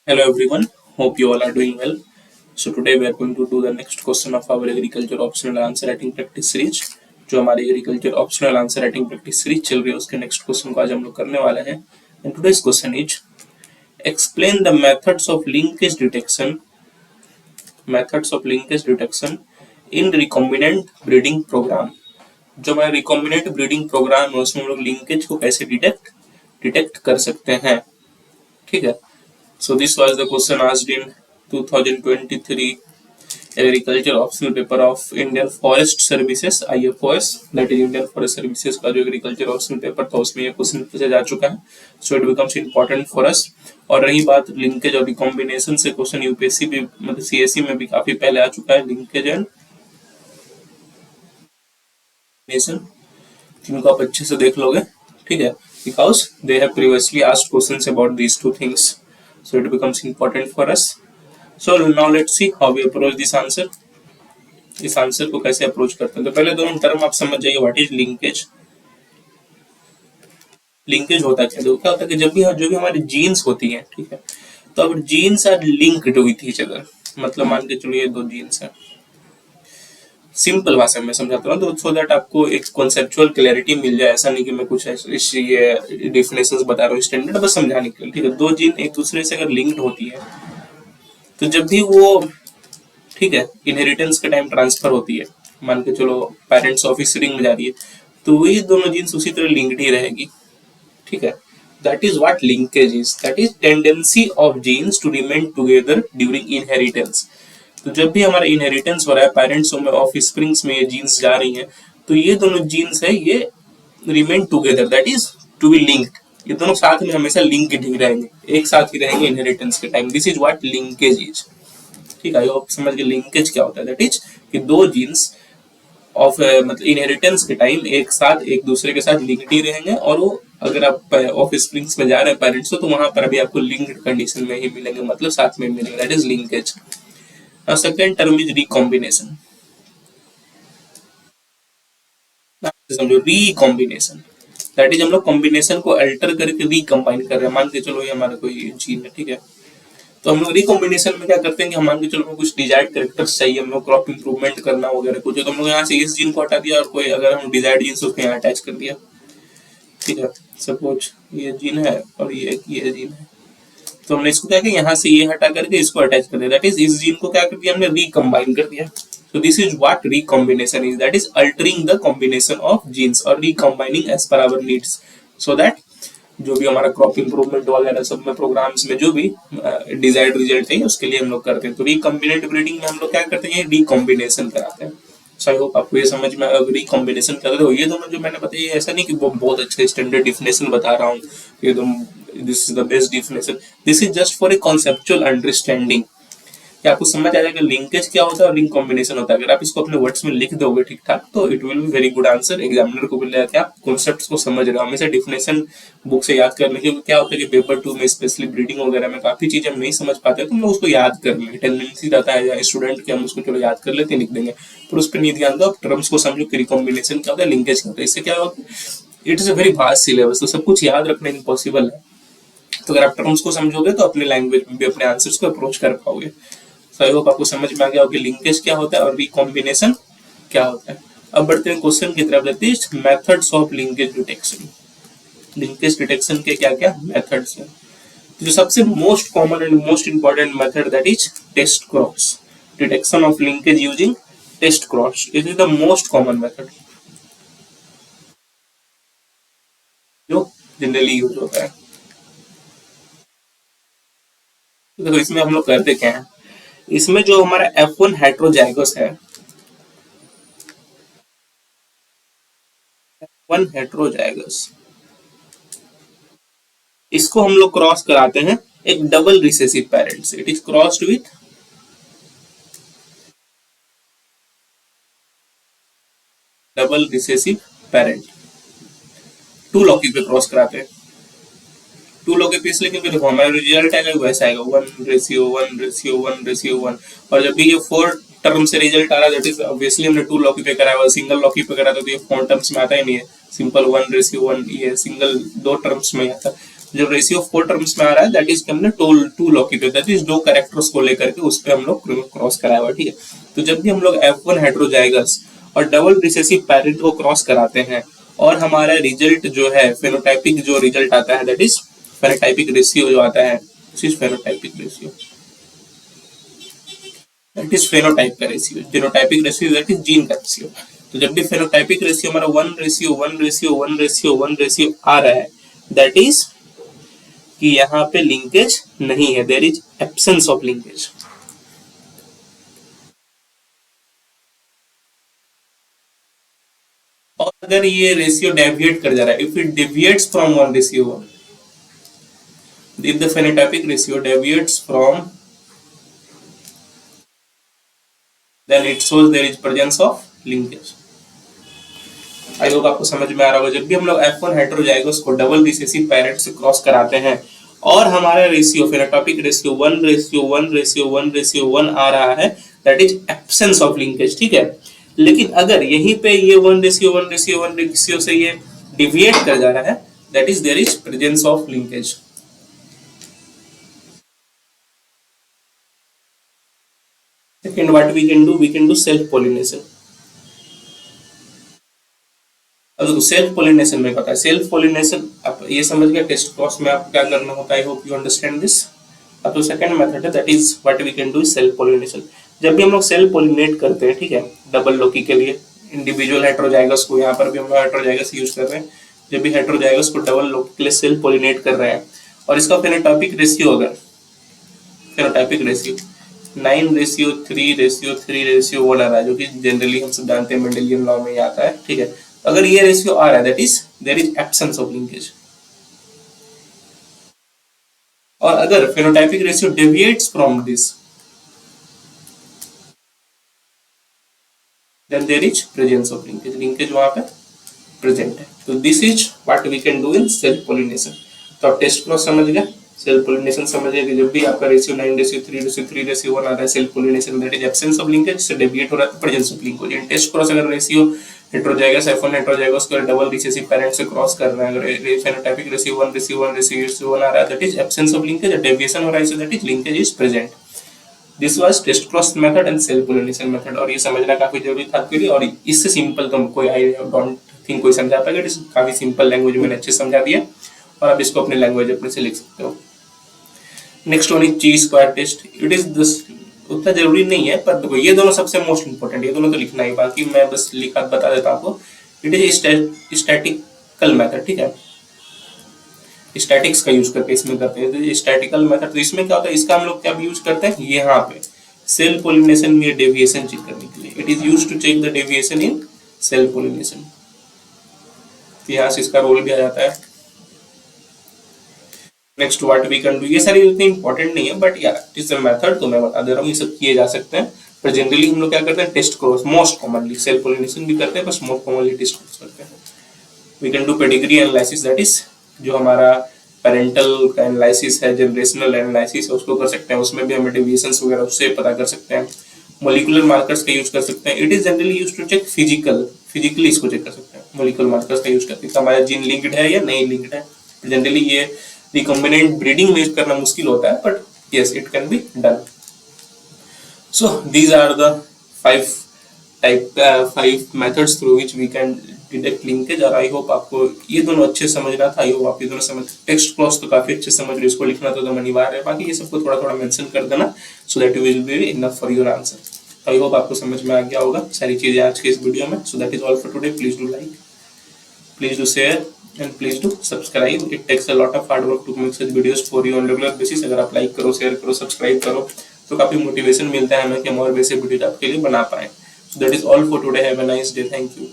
Hello everyone, hope you all are doing well. So today we are going to do the next question of our agriculture optional answer writing practice series. जो हमारी agriculture optional answer writing practice series चल रही है उसके next question को आज हम लोग करने वाले हैं. And today's question is explain the methods of linkage detection in recombinant breeding program. जो हमारा रिकॉम्बिनेंट ब्रीडिंग प्रोग्राम है उसमें हम लोग लिंकेज को कैसे डिटेक्ट कर सकते हैं. ठीक है. So this was the question asked in 2023 agriculture optional paper of Indian Forest Services IFOS, that is Indian Forest Services का जो agriculture optional paper था उसमें ये क्वेश्चन पूछा जा चुका है. So it becomes important for us. और रही बात लिंकेज और रिकॉम्बिनेशन से क्वेश्चन यूपीएससी भी मतलब सीएससी में भी काफी पहले आ चुका है. लिंकेज एंड रिकॉम्बिनेशन जिनको आप अच्छे से देख लोगे. ठीक है, because they have previously asked questions about these two things. So it becomes important for us. So now let's see how we approach this answer. इस आंसर को कैसे अप्रोच करते हैं. तो पहले दोनों टर्म आप समझ जाइए. What is linkage. लिंकेज होता क्या क्या होता है कि जब भी जो भी हमारी जीन्स होती हैं, ठीक है, तो अब genes are linked with each other. मतलब मान के चलिए दो जीन्स है. सिंपल भाषा में समझाता हूँ तो सो दैट आपको एक कॉन्सेप्चुअल क्लैरिटी मिल जाए. ऐसा नहीं कि मैं कुछ ये डिफिनेशंस बता रहा हूँ स्टैंडर्ड, बस समझाने के लिए. ठीक है, दो जीन एक दूसरे से अगर लिंक्ड होती है तो जब भी वो, ठीक है, इनहेरिटेंस के टाइम ट्रांसफर होती है, मान के चलो पेरेंट्स ऑफिसरिंग में जा रही है, तो वही दोनों जीन्स उसी तरह लिंक्ड ही रहेगी. ठीक है, that is what linkage is. That is tendency of genes to remain together during inheritance. तो जब भी हमारा इनहेरिटेंस हो रहा है, पेरेंट्स में ऑफ स्प्रिंग्स में ये जीन्स जा रही हैं, तो ये दोनों जीन्स है ये remain together, that is to be linked. ये दोनों साथ में हमेशा लिंक्ड ही रहेंगे, एक साथ ही रहेंगे इनहेरिटेंस के time. This is what linkage is. ठीक है, आप समझ गए लिंकेज क्या होता है. दैट इज कि दो जीन्स ऑफ मतलब इनहेरिटेंस के टाइम एक साथ एक दूसरे के साथ लिंक्ड ही रहेंगे. और वो अगर आप ऑफ स्प्रिंग्स में जा रहे हैं पेरेंट्स तो वहां पर अभी आपको लिंक्ड कंडीशन में ही मिलेंगे, मतलब साथ में मिलेंगे. That is linkage. Now second term is recombination. समझो recombination. That is हम लोग कॉम्बिनेशन को अल्टर करके रिकम्बाइन कर रहे हैं. मान के चलो ये हमारा कोई जीन है, ठीक है, तो हम लोग रिकॉम्बिनेशन में क्या करते हैं कि हम मान के चलो कुछ डिजायर्ड कैरेक्टर्स चाहिए, हम लोग क्रॉप इंप्रूवमेंट करना वगैरह कुछ, तो हम लोग यहाँ से इस जीन को हटा दिया और कोई अगर हम डिजायर्ड जीन उसको यहाँ अटैच कर दिया. ठीक है, सपोज ये जीन है और ये जीन है, तो हमने इसको क्या किया, यहाँ से ये हटा करके इसको अटैच कर दिया. दैट इज इस जीन को क्या कर दिया हमने, रिकम्बाइन कर दिया. So this is what recombination is. That is altering the combination of genes or recombining as per our needs. So that जो भी हमारा क्रॉप इंप्रूवमेंट वगैरह सब में प्रोग्राम्स में जो भी डिजायर्ड रिजल्ट चाहिए उसके लिए हम लोग करते हैं. तो रिकम्बिनेंट ब्रीडिंग में हम लोग क्या करते हैं, रिकॉम्बिनेशन कराते हैं. सो आई होप आपको ये समझ में रिकॉम्बिनेशन करते हो. ये दोनों जो मैंने बताया ऐसा नहीं कि वो बहुत अच्छे स्टैंडर्ड डिफिनेशन बता रहा हूँ, एकदम this is the best definition. This is just for a conceptual understanding कि आपको समझ आ जाएगा लिंकेज क्या होता है और रिंग कॉम्बिनेशन होता है. अगर आप इसको अपने वर्ड्स में लिख दोगे ठीक ठाक तो it will be very good answer. Examiner को मिल जाएगा आप कॉन्सेप्ट्स को समझ रहे हो. हमेशा डिफिनेशन बुक से याद करने के क्या होता है कि पेपर 2 में स्पेशली ब्रीडिंग वगैरह में काफी चीजें हम नहीं समझ पाते तो हम लोग उसको याद करने की टेंडेंसी रहता है स्टूडेंट के, हम उसको चलो याद कर लेते हैं लिख देंगे, पर उस पर नहीं ध्यान दो. आप टर्म्स को समझो कि रिकॉम्बिनेशन क्या होता है, लिंकेज क्या होता है. इससे क्या होगा, it is a very vast syllabus, तो सब कुछ याद रखना इम्पॉसिबल है. तो अगर आप टर्म्स को समझोगे तो अपने लैंग्वेज में भी अपने आंसर्स को अप्रोच कर पाओगे. आई होप आपको समझ में आ गया होगा लिंकेज क्या होता है और रिकॉम्बिनेशन क्या होता है. अब बढ़ते हैं क्वेश्चन की तरफ. That is methods of linkage detection. Linkage detection के क्या क्या मेथड्स हैं. जो सबसे most common and most important method that is test cross. Detection of linkage using test cross. It is the most common method जो generally use होता है. तो इसमें हम लोग करते क्या है, इसमें जो हमारा F1 हेट्रोजाइगस है, F1 हेट्रोजाइगस, इसको हम लोग क्रॉस कराते हैं एक डबल रिसेसिव पेरेंट से. It is crossed with double recessive parent. 2 loci पे क्रॉस कराते हैं. 2 लॉकी पे इसलिए क्योंकि देखो हमारा रिजल्ट आएगा वैसा आएगा 1:1:1:1:1. और जब भी ये 4 टर्म से रिजल्ट आ रहा है दैट इज ऑब्वियसली हमने 2 लॉकी पे कराया हुआ. सिंगल लॉकी पे करा तो ये 4 टर्म्स में आता ही नहीं है. सिंपल 1:1 ये सिंगल 2 टर्म्स में आता है. जो रेशियो 4 टर्म्स में आ रहा है दैट इज हमने टू लॉकिट, दैट इज दो कैरेक्टर्स को लेकर के उस पे हम लोग क्रॉस कराया हुआ, ठीक है। तो जब भी हम लोग F1 हेटेरोजाइगस और डबल रिसेसिव पैरेंट को क्रॉस कराते हैं और हमारा रिजल्ट जो है फेनोटाइपिक जो रिजल्ट आता है दैट इज फेनोटाइपिक रेशियो जो आता है, this is phenotypic ratio, that is phenotype का ratio. Genotypic ratio that is gene का रेशियो। तो जब भी फेनोटाइपिक रेशियो हमारा 1:1:1:1:1 आ रहा है दैट इज कि यहाँ पे लिंकेज नहीं है, there is absence of linkage. और अगर ये रेशियो डेविएट कर जा रहा है, if it deviates from 1:1, if the phenotypic ratio deviates from, then it shows there is presence of linkage। I hope आपको समझ में आ रहा होगा। जब भी हम लोग F1 हेटेरोजाइगस को डबल रिसेसिव पेरेंट से क्रॉस कराते हैं और हमारा रेशियो फेनोटाइपिक रेशियो 1:1:1:1 आ रहा है that is absence of linkage, ठीक है। लेकिन अगर यहीं पे ये 1:1:1 से ये डिविएट कर जा रहा है that is there is presence of linkage. Second, what we can do self pollination। अब देखो सेल्फ पोलिनेशन में पता है, सेल्फ पोलिनेशन आप ये समझ गए टेस्ट क्रॉस में आपको क्या करना होता है, I hope you understand this. अब तो सेकंड मेथड है that is what we can do self pollination. जब भी हम लोग सेल्फ पोलिनेट करते हैं, ठीक है, डबल लोकी के लिए इंडिविजुअल हेटेरोजाइगस को, यहाँ पर भी हम लोग हेटेरोजाइगस यूज कर रहे हैं। जब भी हेटेरोजाइगस को डबल लोकी के लिए सेल्फ पोलिनेट कर रहे हैं और इसका फेनोटाइपिक रेशियो अगर फेनोटाइपिक रेशियो 9:3:3:1 आ रहा है, जो कि जनरली हम सब जानते हैं मेंडेलियन लॉ में ही आता है, ठीक है। अगर ये रेशियो आ रहा है that is there is absence of linkage. और अगर phenotypic ratio deviates from this then there is presence of linkage, linkage वहां पे प्रेजेंट है। तो this is what we can do in self pollination. तो आप टेस्ट क्रॉस समझ गए, सेल्फ पोलिनेशन समझिए कि जब भी आपका रेशियो 9:3:3:1 आ रहा है self pollination that is absence of linkage, से डेविएट हो रहा है presence of linkage. In test cross अगर रेशियो हेटेरोजाइगस F1 हेटेरोजाइगस को डबल रिसेसिव पेरेंट से क्रॉस कर रहे हैं, अगर फेनोटाइपिक रेशियो 1:1:1 आ रहा है that is absence of linkage, deviation हो रहा है इससे that is linkage is present. This was test cross method and self pollination method. और ये समझना काफी जरूरी था आपके लिए, और इससे सिंपल तो कोई आई डोंट थिंक कोई समझा पाएगा, इट काफी सिंपल लैंग्वेज में अच्छे समझा दिया और आप इसको अपने लैंग्वेज अपने से लिख सकते हो। Next one is chi square test. It is this उतना जरूरी नहीं है, पर देखो ये दोनों सबसे मोस्ट इंपोर्टेंट, ये दोनों तो लिखना ही, बाकी मैं बस लिखा बता देता हूं आपको। इट इज स्टैटिकल मेथड, ठीक है, स्टैटिक्स का यूज करके इसमें करते हैं। तो स्टैटिकल मेथड, तो इसमें क्या होता है, इसका हम लोग क्या यूज करते हैं यहाँ पे सेल पोलिनेशन में डेविएशन चेक करने के लिए। It is used to check the deviation in self pollination. तो यहाँ से इसका रोल भी आ जाता है। Next what we can do, ये सारी उतनी इंपॉर्टेंट नहीं है बट यार इट इज अ मेथड, तो मैं बता दे रहा हूँ ये सब किए जा सकते हैं। पर जनरली हम लोग क्या करते हैं test cross, most commonly self pollination भी करते हैं, बस मोस्ट कॉमनली टेस्ट क्रॉस करते हैं। We can do pedigree analysis, that is जो हमारा पेरेंटल का एनालिसिस है, जनरेशनल एनालिसिस है, उसको कर सकते हैं। उसमें भी हमें डेविएशंस वगैरह उससे पता कर सकते हैं। मोलिकुलर मार्कर्स का यूज कर सकते हैं। It is generally use to check physically इसको चेक कर सकते हैं। मोलिकुलर मार्कर्स का यूज करके हमारा जीन लिंक्ड है या नहीं लिंक्ड है। जनरली ये रिकॉम्बिनेंट ब्रीडिंग में यूज करना मुश्किल होता है, but yes it can be done. So these are the 5 methods through which we can detect linkage. और आई होप आपको ये दोनों अच्छे समझ रहा था। आई होप आप ये दोनों समझ, टेक्स्ट क्रॉस तो काफी अच्छे समझ रहे, इसको लिखना तो अनिवार्य है, बाकी ये सबको थोड़ा थोड़ा मेंशन कर देना so that you will be enough for your answer. I hope आपको समझ में आ गया होगा सारी चीजें आज के इस वीडियो में। So that is all for today. Please do like, please do share and please do subscribe. It takes a lot of hard work to make such videos for you on regular basis. अगर आप like करो, share करो, subscribe करो तो काफी motivation मिलता है हमें कि हम और वैसे वीडियो आपके लिए बना पाए। So that is all for today. Have a nice day. Thank you.